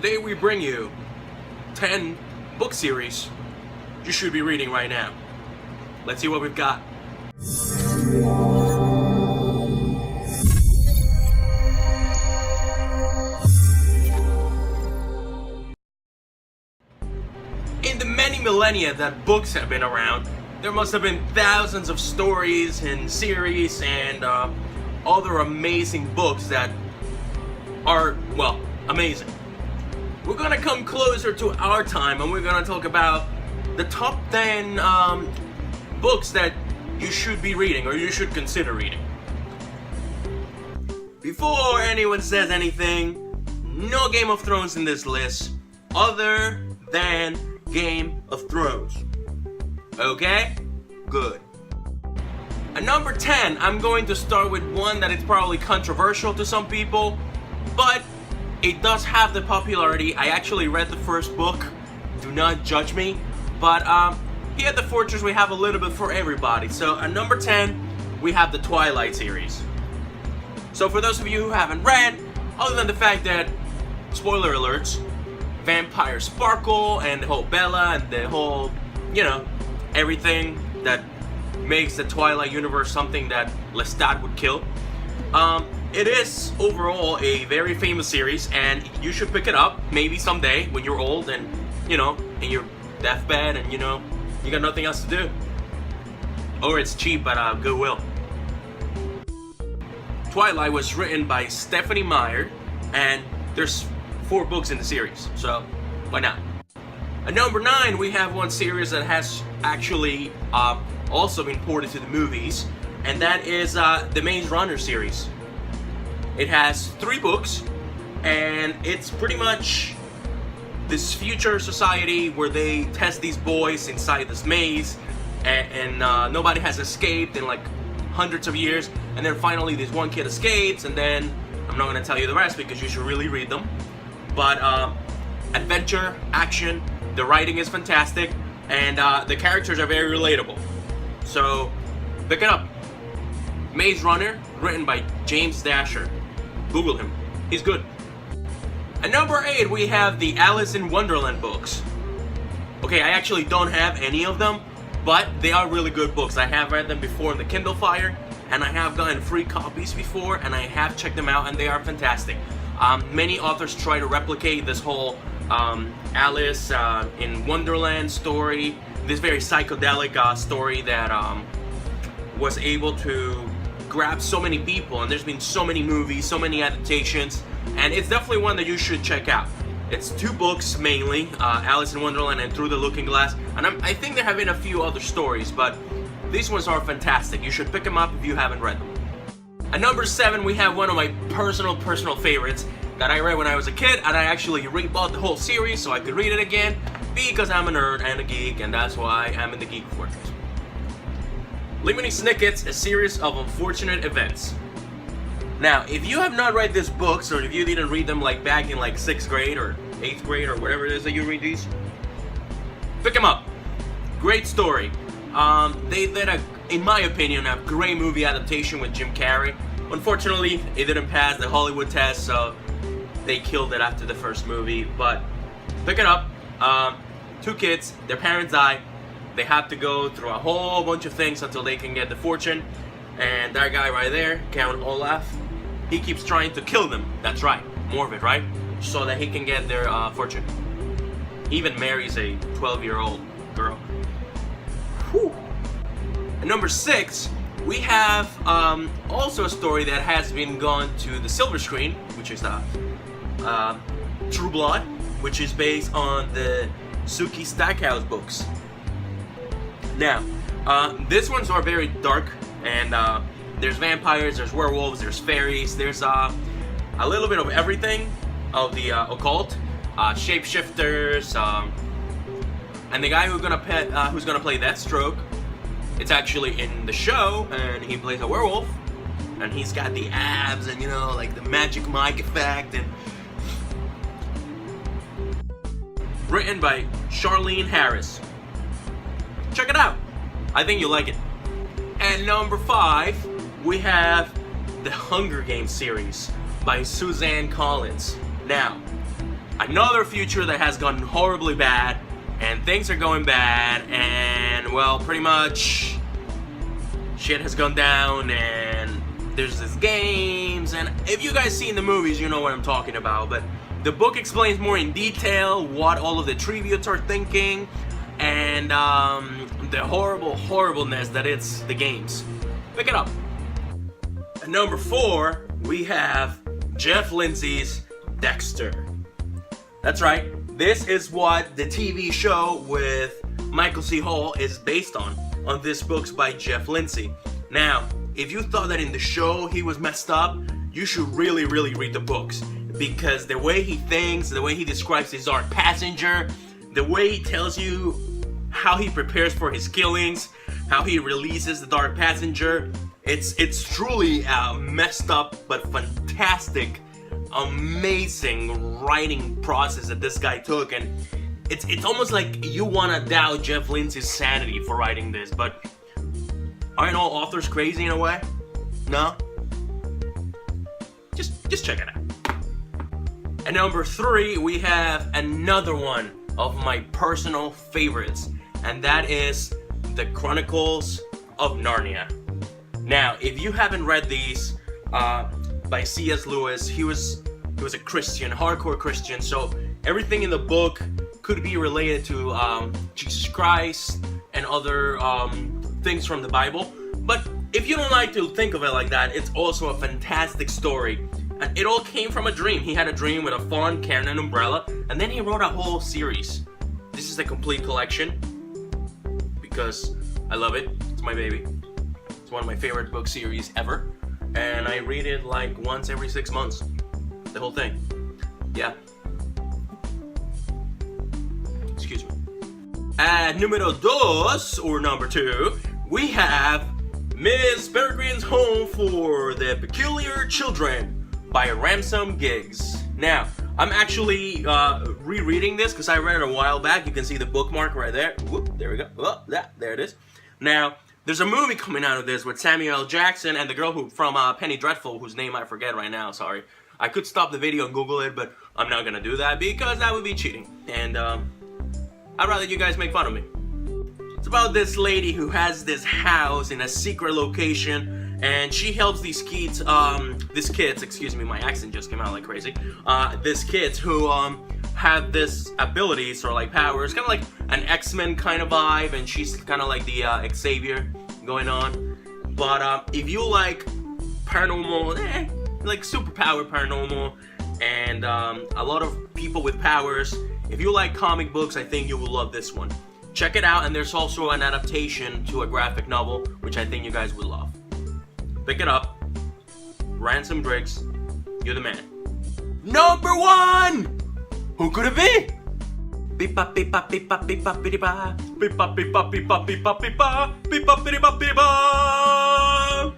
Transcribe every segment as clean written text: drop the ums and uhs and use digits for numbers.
Today we bring you 10 book series you should be reading right now. Let's see what we've got. In the many millennia that books have been around, there must have been thousands of stories and series and other amazing books that are, well, amazing. We're gonna come closer to our time and we're gonna talk about the top 10 books that you should be reading or you should consider reading. Before anyone says anything, no Game of Thrones in this list other than Game of Thrones. Okay? Good. At number 10, I'm going to start with one that is probably controversial to some people, but it does have the popularity. I actually read the first book. Do not judge me. But here at the Fortress, we have a little bit for everybody. So at number 10, we have the Twilight series. So for those of you who haven't read, other than the fact that, spoiler alerts, vampires sparkle and the whole Bella and the whole, everything that makes the Twilight universe something that Lestat would kill. It is overall a very famous series, and you should pick it up maybe someday when you're old and in your deathbed and you got nothing else to do, or it's cheap at Goodwill. Twilight was written by Stephanie Meyer, and there's 4 books in the series, so why not? At number 9, we have one series that has actually also been ported to the movies, and that is the Maze Runner series. It has 3 books, and it's pretty much this future society where they test these boys inside this maze, and nobody has escaped in like hundreds of years, and then finally this one kid escapes, and then I'm not going to tell you the rest because you should really read them. But adventure, action, the writing is fantastic, and the characters are very relatable. So pick it up. Maze Runner, written by James Dasher. Google him. He's good. At number 8, we have the Alice in Wonderland books. Okay, I actually don't have any of them, but they are really good books. I have read them before in the Kindle Fire, and I have gotten free copies before, and I have checked them out, and they are fantastic. Many authors try to replicate this whole Alice in Wonderland story, this very psychedelic story that was able to grab so many people, and there's been so many movies, so many adaptations, and it's definitely one that you should check out. It's 2 books mainly, Alice in Wonderland and Through the Looking Glass, and I think there have been a few other stories, but these ones are fantastic. You should pick them up if you haven't read them. At number 7, we have one of my personal favorites that I read when I was a kid, and I actually rebought the whole series so I could read it again because I'm a nerd and a geek, and that's why I'm in the Geek Fortress. Lemony Snicket's A Series of Unfortunate Events. Now, if you have not read these books, or if you didn't read them like back in like 6th grade or 8th grade or whatever it is that you read these, pick them up. Great story. They did, in my opinion, a great movie adaptation with Jim Carrey. Unfortunately, it didn't pass the Hollywood test, so they killed it after the first movie. But pick it up. 2 kids, their parents die. They have to go through a whole bunch of things until they can get the fortune. And that guy right there, Count Olaf, he keeps trying to kill them. That's right, more of it, right? So that he can get their fortune. He even marries a 12-year-old girl. Whew. At number 6, we have also a story that has been gone to the silver screen, which is True Blood, which is based on the Sookie Stackhouse books. Now, these ones are very dark, and there's vampires, there's werewolves, there's fairies, there's a little bit of everything of the occult, shapeshifters, and the guy who's gonna play Deathstroke, it's actually in the show, and he plays a werewolf, and he's got the abs and like the magic mic effect, and written by Charlene Harris. Check it out. I think you'll like it. At number 5, we have the Hunger Games series by Suzanne Collins. Now, another future that has gone horribly bad, and things are going bad, and well, pretty much shit has gone down, and there's these games, and if you guys seen the movies, you know what I'm talking about. But the book explains more in detail what all of the tributes are thinking, and the horribleness that it's the games. Pick it up. At number 4, we have Jeff Lindsay's Dexter. That's right, this is what the TV show with Michael C. Hall is based on this book's by Jeff Lindsay. Now, if you thought that in the show he was messed up, you should really read the books, because the way he thinks, the way he describes his dark passenger, the way he tells you how he prepares for his killings, how he releases the dark passenger, it's truly a messed up but fantastic, amazing writing process that this guy took, and it's almost like you want to doubt Jeff Lindsay's sanity for writing this. But aren't all authors crazy in a way? No? Just check it out. At number 3, we have another one of my personal favorites, and that is The Chronicles of Narnia. Now, if you haven't read these by C.S. Lewis, he was a Christian, hardcore Christian, so everything in the book could be related to Jesus Christ and other things from the Bible. But if you don't like to think of it like that, it's also a fantastic story. And it all came from a dream. He had a dream with a fawn carrying an umbrella, and then he wrote a whole series. This is the complete collection because I love it. It's my baby. It's one of my favorite book series ever, and I read it like once every 6 months. The whole thing. Yeah. Excuse me. At numero dos, or number 2, we have Miss Peregrine's Home for the Peculiar Children by Ransom Giggs. Now, I'm actually rereading this because I read it a while back. You can see the bookmark right there. Whoop, there we go. Oh, there it is. Now, there's a movie coming out of this with Samuel L. Jackson and the girl who from Penny Dreadful, whose name I forget right now, sorry. I could stop the video and Google it, but I'm not gonna do that because that would be cheating. And I'd rather you guys make fun of me. It's about this lady who has this house in a secret location, and she helps these kids, excuse me, my accent just came out like crazy. These kids who have this abilities or like powers, kind of like an X-Men kind of vibe, and she's kind of like the Xavier going on. But if you like paranormal, like superpower paranormal, and a lot of people with powers, if you like comic books, I think you will love this one. Check it out, and there's also an adaptation to a graphic novel, which I think you guys would love. Pick it up. Ransom Briggs, you're the man. Number 1! Who could it be? Beep-bop, beep-bop, beep-bop, beep-bop, beep-bop, beep-bop, beep-bop, beep-bop, beep-bop, beep-bop, beep-bop, beep-bop, beep-bop.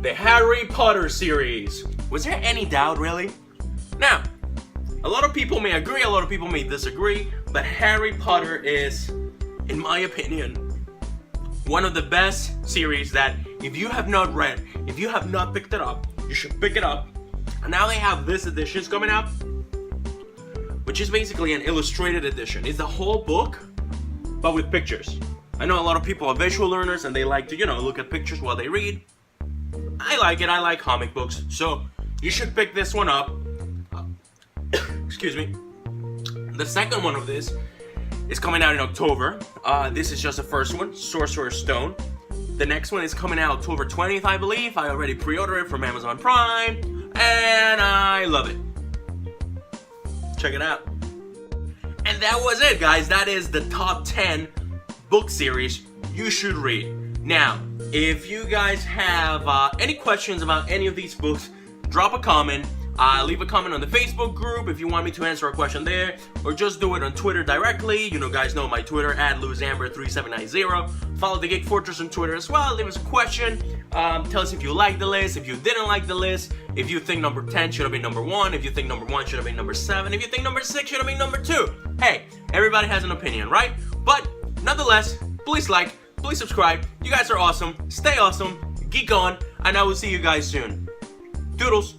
The Harry Potter series. Was there any doubt, really? Now, a lot of people may agree, a lot of people may disagree, but Harry Potter is, in my opinion, one of the best series that if you have not read, if you have not picked it up, you should pick it up. And now they have this editions coming out, which is basically an illustrated edition. It's the whole book, but with pictures. I know a lot of people are visual learners and they like to, look at pictures while they read. I like it, I like comic books, so you should pick this one up. Excuse me. The second one of this is coming out in October. This is just the first one, Sorcerer's Stone. The next one is coming out October 20th, I believe. I already pre-ordered it from Amazon Prime, and I love it. Check it out. And that was it, guys. That is the top 10 book series you should read. Now, if you guys have any questions about any of these books, drop a comment. Leave a comment on the Facebook group if you want me to answer a question there, or just do it on Twitter directly. You guys know my Twitter, @LuisAmber3790. Follow the Geek Fortress on Twitter as well. Leave us a question. Tell us if you like the list, if you didn't like the list, if you think number 10 should have been number 1, if you think number 1 should have been number 7, if you think number 6 should have been number 2. Hey, everybody has an opinion, right? But nonetheless, please like, please subscribe. You guys are awesome. Stay awesome. Geek on, and I will see you guys soon. Doodles.